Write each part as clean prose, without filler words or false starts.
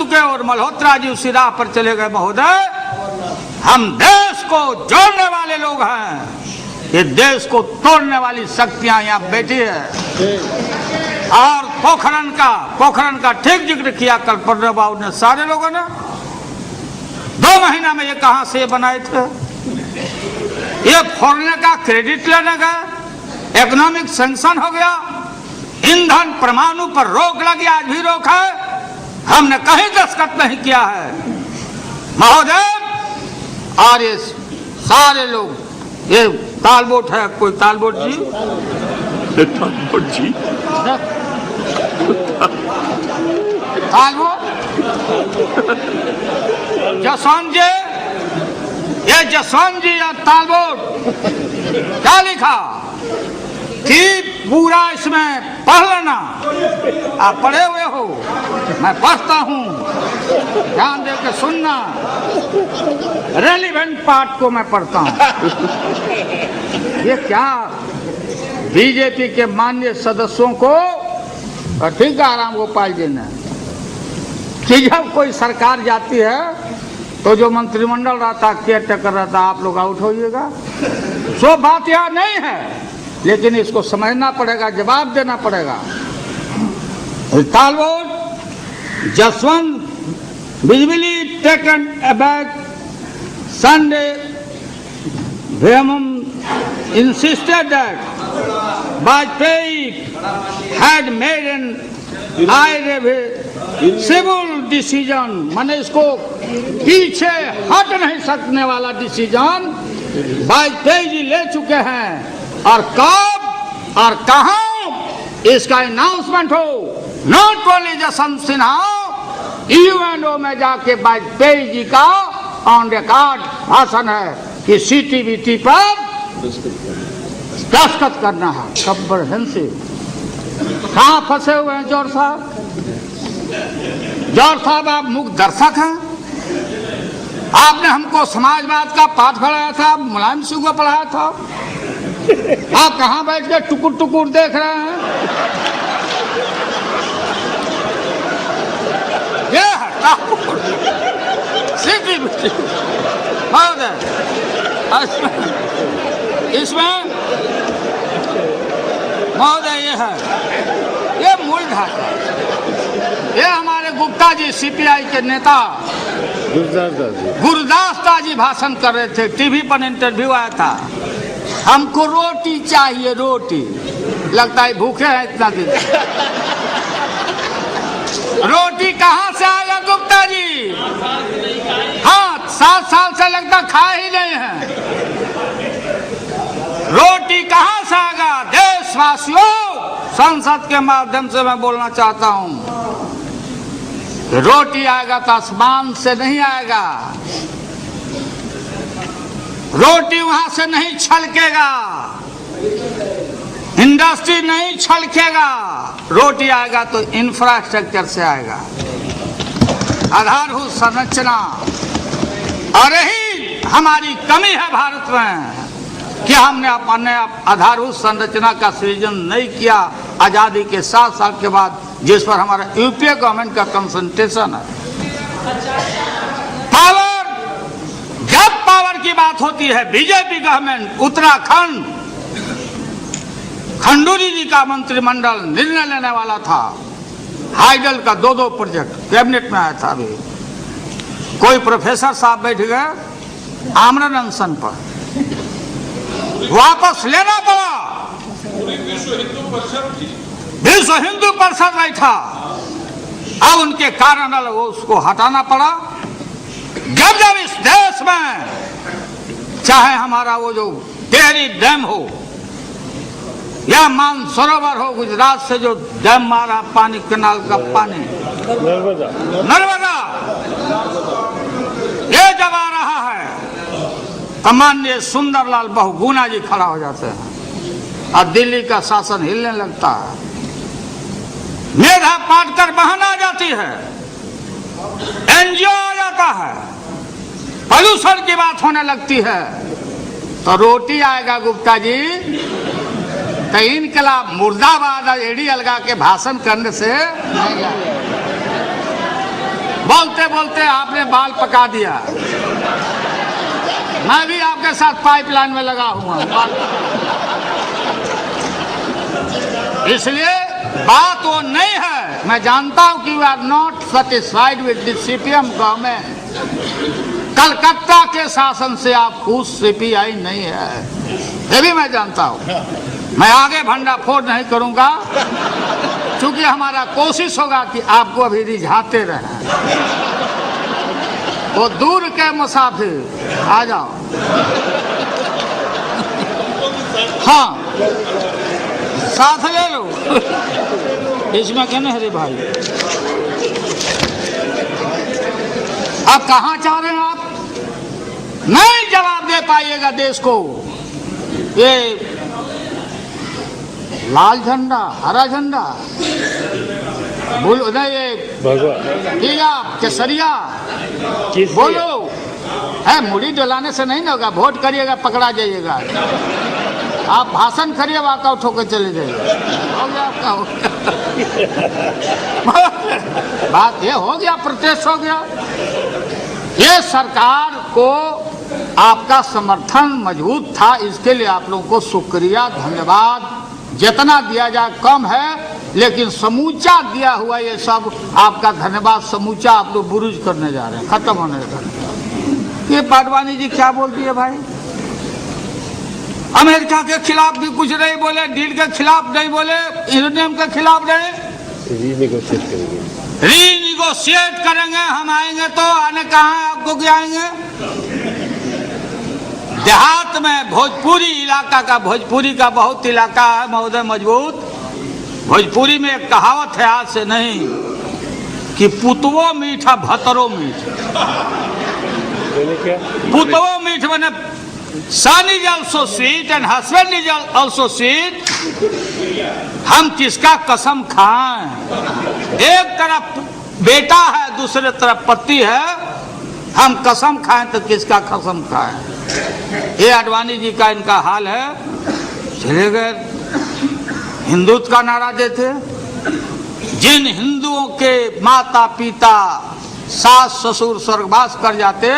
के और मल्होत्रा जी उसी राह पर चले गए। महोदय, हम देश को जोड़ने वाले लोग हैं, ये देश को तोड़ने वाली शक्तियां यहाँ बैठी है। और पोखरण का ठीक जिक्र किया कल प्रणब बाबू ने, सारे लोगों ने 2 महीना में ये कहां से बनाए थे। ये फोड़ने का क्रेडिट लेने गए, इकोनॉमिक सैंक्शन हो गया, ईंधन परमाणु पर रोक लगी, आज भी रोक है, हमने कहीं दस्तखत नहीं किया है महोदय। और ये सारे लोग, ये तालबोट है, कोई तालबोट जी, तालबोट जी, तालबोट जसवंत जी, ये जसवंत जी या तालबोट क्या लिखा कि पूरा इसमें पढ़ लेना। आप पढ़े हुए हो, मैं पढ़ता हूं, ध्यान दे के सुनना, रेलिवेंट पार्ट को मैं पढ़ता हूं। ये क्या बीजेपी के माननीय सदस्यों को, ठीक है राम गोपाल जी ने, कि जब कोई सरकार जाती है तो जो मंत्रिमंडल रहता, केयरटेकर रहता, आप लोग आउट होइएगा। सो बात यह नहीं है, लेकिन इसको समझना पड़ेगा, जवाब देना पड़ेगा। Talbot Jaswant visibly taken aback Sunday, Vyamam insisted that Vajpayee had made an irreversible decision, माने इसको पीछे हट नहीं सकने वाला डिसीजन वाजपेयी जी ले चुके हैं। और कब और कहां इसका अनाउंसमेंट हो, not only Jaswant Sinha, UNO में जाके वाजपेयी जी का ऑन रिकॉर्ड भाषण है कि सीटीबीटी पर दस्तखत करना है। कंप्रहेंसिव। कहां फंसे हुए हैं जौहर साहब? जौहर साहब, आप मुख्य दर्शक हैं, आपने हमको समाजवाद का पाठ पढ़ाया था, मुलायम सिंह को पढ़ाया था, आप कहां बैठ के टुकुर टुकुर देख रहे हैं? ये इसमें महोदय ये है, ये मूल ढांचा। ये हमारे गुप्ता जी सीपीआई के नेता गुरदास जी भाषण कर रहे थे, टीवी पर इंटरव्यू आया था, हमको रोटी चाहिए, रोटी। लगता है भूखे हैं इतना दिन। रोटी कहां से आएगा गुप्ता जी? हाँ, 7 साल से लगता खा ही नहीं है। रोटी कहां से आएगा? देशवासियों, संसद के माध्यम से मैं बोलना चाहता हूं, रोटी आएगा तो आसमान से नहीं आएगा, रोटी वहां से नहीं छलकेगा, इंडस्ट्री नहीं छलकेगा, रोटी आएगा तो इंफ्रास्ट्रक्चर से आएगा, आधारभूत संरचना। और यही हमारी कमी है भारत में कि हमने अपने आधारभूत संरचना का सृजन नहीं किया आजादी के 7 साल के बाद, जिस पर हमारा यूपीए गवर्नमेंट का कंसंट्रेशन है। पावर, जब पावर की बात होती है, बीजेपी गवर्नमेंट, उत्तराखंड, खंडूरी जी का मंत्रिमंडल निर्णय लेने वाला था, हाइडल का 2 प्रोजेक्ट कैबिनेट में आया था। अभी कोई प्रोफेसर साहब बैठ गए आमरण अनशन पर, वापस लेना पड़ा। विश्व हिंदू परिषद बैठा, अब उनके कारण वो उसको हटाना पड़ा। जब जब इस देश में, चाहे हमारा वो जो टिहरी डैम हो या मानसरोवर हो, गुजरात से जो डैम मारा पानी, कैनाल का पानी, नर्मदा, ये जब आ रहा है तो माननीय सुंदरलाल बहुगुणा जी खड़ा हो जाते हैं और दिल्ली का शासन हिलने लगता है। मेधा पाटकर बहन आ जाती है, एनजीओ आ जाता है, प्रदूषण की बात होने लगती है, तो रोटी आएगा गुप्ता जी। तो इनकलाब मुर्दाबाद एड़ी अलगा के भाषण करने से नहीं आएगा। बोलते बोलते आपने बाल पका दिया। मैं भी आपके साथ पाइपलाइन में लगा हुआ हूं। इसलिए बात वो नहीं है। मैं जानता हूं कि you are not satisfied with the CPM government. Calcutta के शासन से आप खुश सीपीआई नहीं है, ये भी मैं जानता हूं। मैं आगे भंडाफोड़ नहीं करूंगा, क्योंकि हमारा कोशिश होगा कि आपको अभी रिझाते रहें। वो दूर के मुसाफिर आ जाओ। हाँ, साथ ले लो। इसमें कहने हरे भाई, अब कहाँ चाह रहे हैं आप? नहीं जवाब दे पाइएगा देश को। ये लाल झंडा, हरा झंडा, बोलो नहीं, ये पीला केसरिया बोलो है। मुड़ी डलाने से नहीं ना होगा। वोट करिएगा, पकड़ा जाइएगा। आप भाषण करिए, वॉकआउट होकर चले जाइए। हो गया आपका, हो गया। बात ये हो गया, प्रोटेस्ट हो गया। ये सरकार को आपका समर्थन मजबूत था, इसके लिए आप लोगों को शुक्रिया, धन्यवाद। जितना दिया जाए कम है, लेकिन समूचा दिया हुआ ये सब आपका धन्यवाद समूचा आप लोग बुरुज करने जा रहे हैं, खत्म होने जा रहे हैं। ये पाडवानी जी क्या बोलती है भाई? अमेरिका के खिलाफ भी कुछ नहीं बोले, डील के खिलाफ नहीं बोले, यूरेनियम के खिलाफ नहीं, रीनिगोशिएट करेंगे। हम आएंगे तो आने कहाँ है, आपको क्या आएंगे? देहात में भोजपुरी इलाका का, भोजपुरी का बहुत इलाका है महोदय मजबूत। भोजपुरी में एक कहावत है, आज से नहीं, कि पुतवो मीठा भतरो मीठ। पुतवो मीठ मैंने son is also sweet and husband is also sweet. हम किसका कसम खाएं? एक तरफ बेटा है, दूसरे तरफ पति है। हम कसम खाएं तो किसका कसम खाएं? ये आडवाणी जी का इनका हाल है। चले गए, हिंदुत्व का नारा देते। जिन हिंदुओं के माता पिता, सास ससुर स्वर्गवास कर जाते,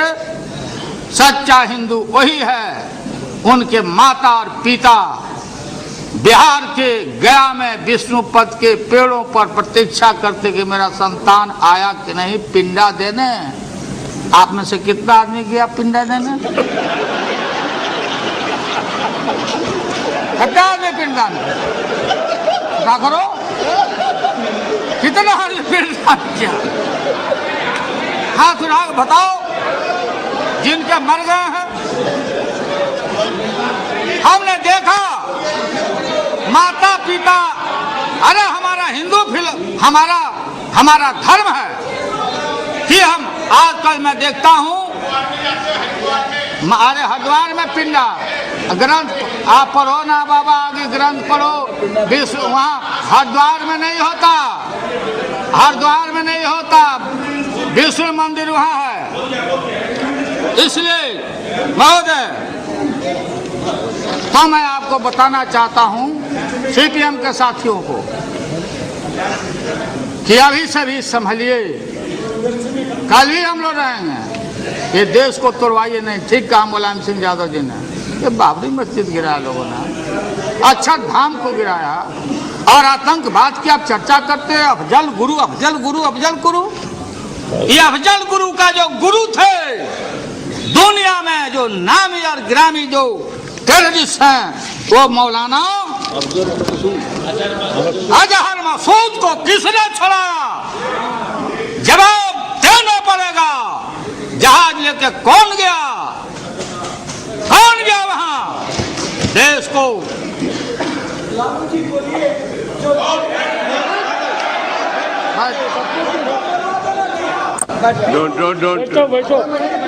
सच्चा हिंदू वही है। उनके माता और पिता बिहार के गया में विष्णुपद के पेड़ों पर प्रतीक्षा करते कि मेरा संतान आया कि नहीं पिंडा देने। आप में से कितना आदमी गया पिंडा देने? कितना आदमी पिंडा देने? क्या करो, कितना आदमी पिंडा किया? हाथ उठा बताओ जिनके मर गए हैं। हमने देखा माता पिता, अरे हमारा हिंदू फिल्म, हमारा धर्म है कि हम आजकल मैं देखता हूँ, अरे हरिद्वार में पिंडा ग्रंथ आप पढ़ो ना बाबा, आगे ग्रंथ पढ़ो। विश्व वहाँ हरिद्वार में नहीं होता, हरिद्वार में नहीं होता, विष्णु मंदिर वहाँ है। इसलिए महोदय, तो मैं आपको बताना चाहता हूँ सीपीएम के साथियों को कि अभी से भी संभलिए। कल भी हम लोग रहेंगे। ये देश को तोड़वाइए नहीं। ठीक कहा मुलायम सिंह यादव जी ने। ये बाबरी मस्जिद गिराया लोगों ने, अक्षर धाम को गिराया, और आतंकवाद की आप चर्चा करते हैं। अफजल गुरु, अफजल गुरु, अफजल गुरु। ये अफजल गुरु का जो गुरु थे दुनिया में, जो नामी और ग्रामी जो टेररिस्ट हैं, वो मौलाना अजहर मसूद को किसने छुड़ाया? जवाब देना पड़ेगा। जहाज लेके कौन गया? कौन गया वहां? देश को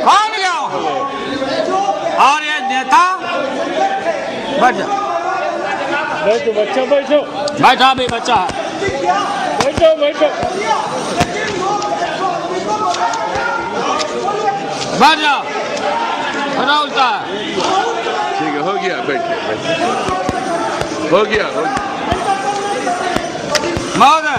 कौन गया? और ये नेता बैठ जा, बैठो बच्चा, बैठो, बैठा भी बच्चा है, बैठो बैठो, बैठ जा, खड़ा उल्टा है। ठीक है, हो गया, बैठो, हो गया। महोदय